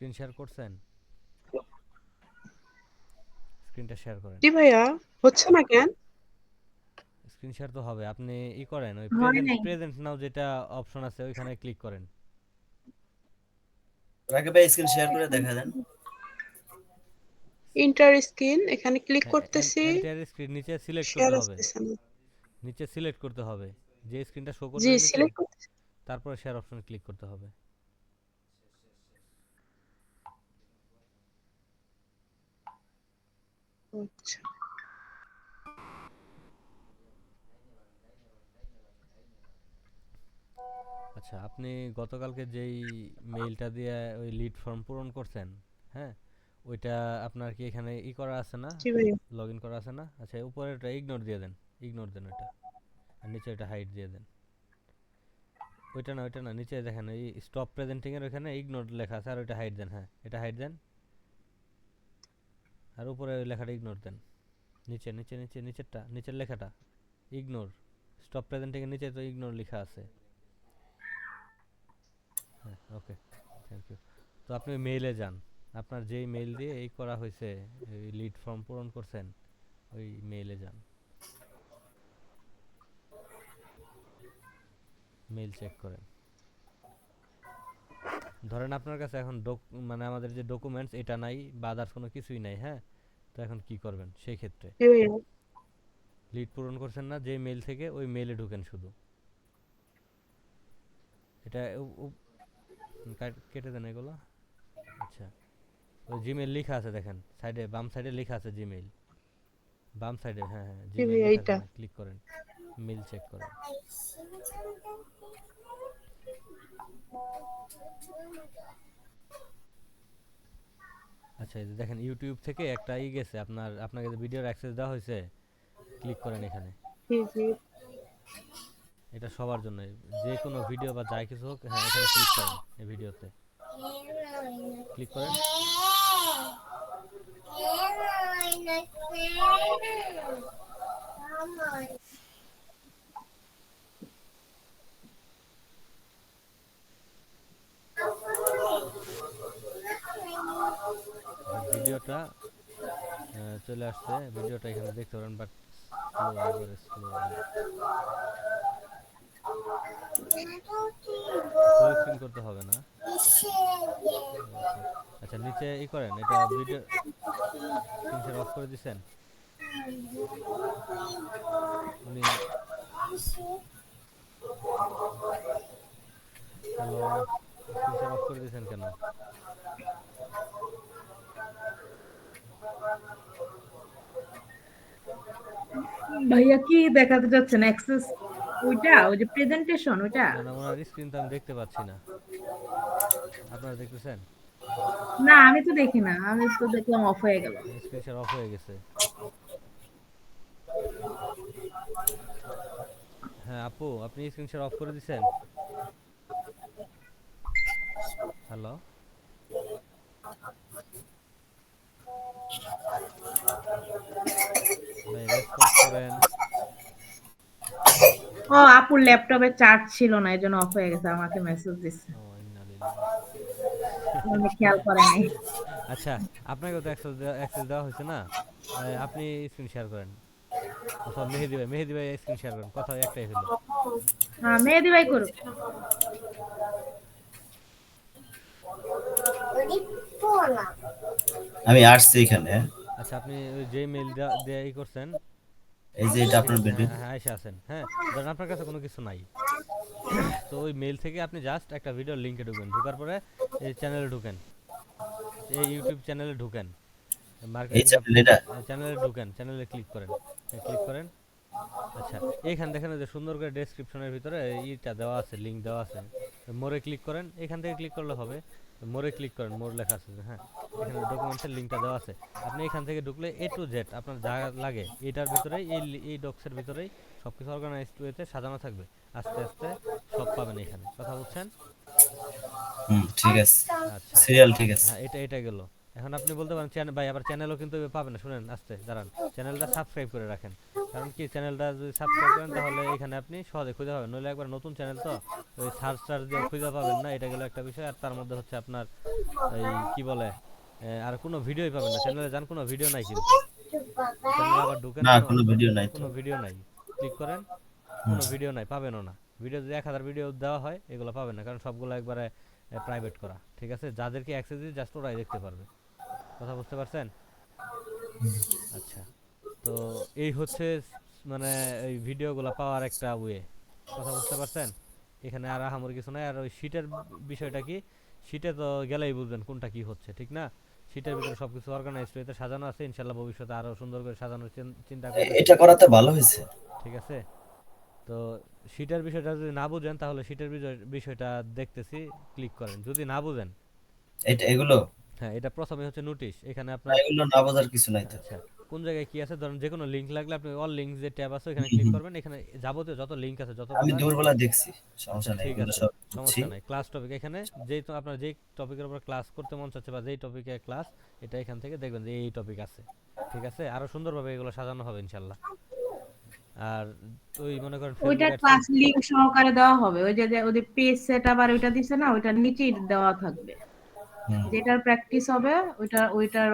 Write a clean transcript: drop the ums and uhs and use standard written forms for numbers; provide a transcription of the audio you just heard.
Screen share করছেন? স্ক্রিনটা share করেন। জি ভাইয়া, হচ্ছে না কেন? স্ক্রিন শেয়ার তো হবে। আপনি করেন ওই হয় প্রেজেন্ট নাই। প্রেজেন্ট নাও যেটা অপশন আছে ওইখানে ক্লিক করেন। রাকিব ভাই স্ক্রিন শেয়ার করে দেখা দেন। ইন্টার স্ক্রিন এখানে ক্লিক হ্যাঁ, করতেছি। এন্টায়ার স্ক্রিন নিচে সিলেক্ট শেয়ার করতে হবে। আসতেছে না। নিচে সিলেক্ট করতে হবে। যে স্ক্রিনটা শো জি করবে নিচে, সিলেক্ট করতেছি। তারপরে শেয়ার অপশনে ক্লিক করতে হবে। আচ্ছা। আচ্ছা, আপনি গতকালকে যেই মেইলটা দিয়ে ওই লিড ফর্ম পূরণ করছেন, হ্যাঁ? ওইটা আপনার কি এখানে করা আছে না? জি ভাইয়া। লগইন করা আছে না? আচ্ছা, উপরেরটা ইগনোর দিয়ে দেন। ইগনোর দেন ওইটা। আর নিচে ওইটা হাইড দিয়ে দেন। ওইটা না, নিচে দেখেন এই স্টপ প্রেজেন্টিং এর ওখানে ইগনোর লেখা আছে, আর ওইটা হাইড দেন। হ্যাঁ, এটা হাইড দেন। আর উপরে ওই লেখাটা ইগনোর দেন। নিচেরটা, নিচের লেখাটা ইগনোর। স্টপ প্রেজেন্টিং এর নিচে তো ইগনোর লেখা আছে। হ্যাঁ, ওকে, থ্যাংক ইউ। তো আপনি মেইলে যান। আপনার যেই মেইল দিয়ে এই করা হয়েছে, এই লিড ফর্ম পূরণ করছেন, ওই মেইলে যান। মেইল চেক করেন। ধরেন আপনার কাছে এখন মানে আমাদের যে ডকুমেন্টস এটা নাই বা আদার্স কোনো কিছুই নাই, হ্যাঁ? তো এখন কি করবেন সেই ক্ষেত্রে? জি ভাইয়া। লিড পূরণ করছেন না যে মেইল থেকে, ওই মেইলে ঢুকেন শুধু। এটা কেটে দেন এগুলো। আচ্ছা, ওই জিমেইল লেখা আছে দেখেন সাইডে, বাম সাইডে লেখা আছে জিমেইল। বাম সাইডে, হ্যাঁ হ্যাঁ, জি জিমেইল ভাইয়া লেখা আছে এইটা। না, ক্লিক করেন। মেইল চেক করেন। আচ্ছা, এই যে দেখেন ইউটিউব থেকে একটা গেছে, আপনাকে যে ভিডিওর অ্যাক্সেস দেওয়া হয়েছে, ক্লিক করেন এখানে। জি জি। এটা সবার জন্য, যে কোনো ভিডিও বা যাই কিছু হোক, হ্যাঁ এখানে ক্লিক করেন। এই ভিডিওতে ক্লিক করেন। আচ্ছা, ভিডিওটা চলে আসছে। ভিডিওটা এখানে দেখতে পারেন, বাট স্লো, একবারে স্লো। ফুল স্ক্রিন করতে হবে না। ওকে। আচ্ছা, নিচে করেন এটা, ভিডিও স্ক্রিন শেয়ার অফ করে দিছেন উনি? হ্যালো, স্ক্রিন শেয়ার অফ করে দিয়েছেন কেন? ভাইয়া কি দেখাতে চাচ্ছেন? অ্যাক্সেস ওইটা, ওই যে প্রেজেন্টেশন ওইটা? না না, ওনার স্ক্রিন তো আমি দেখতে পাচ্ছি না। আপনারা দেখতেছেন? না আমি তো দেখি না, আমি তো দেখলাম অফ হয়ে গেল। স্ক্রিন শেয়ার অফ হয়ে গেছে। হ্যাঁ আপু, আপনি স্ক্রিন শেয়ার অফ করে দিছেন? হ্যালো, ভাই রেসপন্স করেন। ও আপুর ল্যাপটপে চার্জ ছিল না, এজন্য অফ হয়ে গেছে, আমাকে মেসেজ দিচ্ছে। ও ইন্নালিল্লাহ। আমি খেয়াল করে নাই। আচ্ছা, আপনাকে তো অ্যাক্সেস দেওয়া হয়েছে না? আপনি স্ক্রিন শেয়ার করেন। সব মেহেদি ভাই স্ক্রিন শেয়ার করেন, কথা একটাই হলো। হ্যাঁ মেহেদি ভাই করুক। আমি আসছি এখানে। আচ্ছা, আপনি ওই যে মেইল দিয়ে করছেন, এই যে এটা আপনার ভিডিও। হ্যাঁ হ্যাঁ, এসে আছেন। হ্যাঁ, ধরেন আপনার কাছে কোনো কিছু নাই, তো ওই মেইল থেকে আপনি জাস্ট একটা ভিডিও লিঙ্কে ঢুকবেন। ঢোকার পরে এই চ্যানেলে ঢুকেন, এই ইউটিউব চ্যানেলে ঢুকেন, এই মার্কেটিং হাব চ্যানেল এটা। চ্যানেলে ঢুকেন, চ্যানেলে ক্লিক করেন। হ্যাঁ, ক্লিক করেন। আচ্ছা, এইখান দেখেন যে সুন্দর করে ডেসক্রিপশনের ভিতরে ইটা দেওয়া আছে, লিঙ্ক দেওয়া আছে। মোরে ক্লিক করেন, এখান থেকে ক্লিক করলে হবে। মোরে ক্লিক করেন, মোর লেখা আছে যে, হ্যাঁ এখানে ডকুমেন্টসের লিঙ্কটা দেওয়া আছে। আপনি এখান থেকে ঢুকলে A to Z আপনার যা লাগে এটার ভিতরেই, এই ডক্সের ভিতরেই সব কিছু অর্গানাইজড ওয়েতে সাজানো থাকবে। আস্তে আস্তে সব পাবেন এখানে। কথা বুঝছেন? ঠিক আছে। আচ্ছা, সিরিয়াল ঠিক আছে। হ্যাঁ এটা গেল। এখন আপনি বলতে পারেন চ্যানেল ভাই, আবার চ্যানেলও কিন্তু পাবেন না, শুনেন আস্তে দাঁড়ান, চ্যানেলটা সাবস্ক্রাইব করে রাখেন। কারণ কি চ্যানেলটা যদি সাবস্ক্রাইব করেন তাহলে এখানে আপনি সহজে খুঁজে পাবেন, নইলে একবার নতুন চ্যানেল তো ওই সার্চ টার্চ দিয়ে খুঁজে পাবেন না, এটা গেল একটা বিষয়। আর তার মধ্যে হচ্ছে আপনার এই কি বলে আর কোনো ভিডিওই পাবেন না, চ্যানেলে যান কোনো ভিডিও নাই কিন্তু, চ্যানেলে আবার ঢুকেন না কোনো ভিডিও নাই তো। কোনো ভিডিও নাই, ক্লিক করেন কোনো ভিডিও নাই, পাবেনও না। ভিডিও যদি 1000 ভিডিও দেওয়া হয় এগুলো পাবেন না, কারণ সবগুলো একবারে প্রাইভেট করা, ঠিক আছে? যাদেরকে অ্যাক্সেস দিই জাস্ট ওরাই দেখতে পারবে। কথা বুঝতে পারছেন? আচ্ছা, তো এই হচ্ছে মানে এই ভিডিওগুলো পাওয়ার একটা ওয়ে। কথা বুঝতে পারছেন? এখানে আর আহামরি কিছু নাই। আর ওই শীটের বিষয়টা কি, শীটে তো গেলেই বুঝবেন কোনটা কি হচ্ছে, ঠিক না? শীটের ভিতরে সবকিছু অর্গানাইজড হইতে সাজানো আছে, ইনশাল্লাহ ভবিষ্যতে আরো সুন্দর করে সাজানোর চিন্তা করতেছি, এটা করাতে ভালো হয়েছে। ঠিক আছে? তো শীটের বিষয়টা যদি না বুঝেন তাহলে শীটের বিষয়টা দেখতেছি, ক্লিক করেন। যদি না বুঝেন, এটা এগুলো হ্যাঁ এটা প্রথমে হচ্ছে নোটিশ, এখানে না, আপনার এগুলো না বোঝার কিছু নাই তো। আচ্ছা কোন জায়গায় কি আছে, ধরুন যে কোনো লিংক লাগলে আপনি অল লিংক যে ট্যাব আছে ওখানে হুম, ক্লিক হুম। করবেন, এখানে যাবতীয় যত লিংক আছে আমি যতগুলো। দুপুরবেলা দেখছি, আচ্ছা সমস্যা নেই, ঠিক এগুলো আছে, সব বুঝছি। সমস্যা নাই। ক্লাস টপিক এখানে যেই তো আপনার যেই টপিকের উপর ক্লাস করতে মন চাচ্ছে বা যেই টপিকের ক্লাস, এটা এখান থেকে দেখবেন যে এই টপিক আছে, ঠিক আছে? আরো সুন্দরভাবে এগুলো সাজানো হবে ইনশাল্লাহ। আর ওই মনে করেন ওইটা ফেসবুক অ্যাডসেন্স, ক্লাস লিংক সহকারে দেওয়া হবে, ওই যে ওদের পেজ সেটআপ আর ওইটা দিছে না, ওইটার নিচেই দেওয়া থাকবে, হুম। যেটার প্র্যাকটিস হবে ওইটার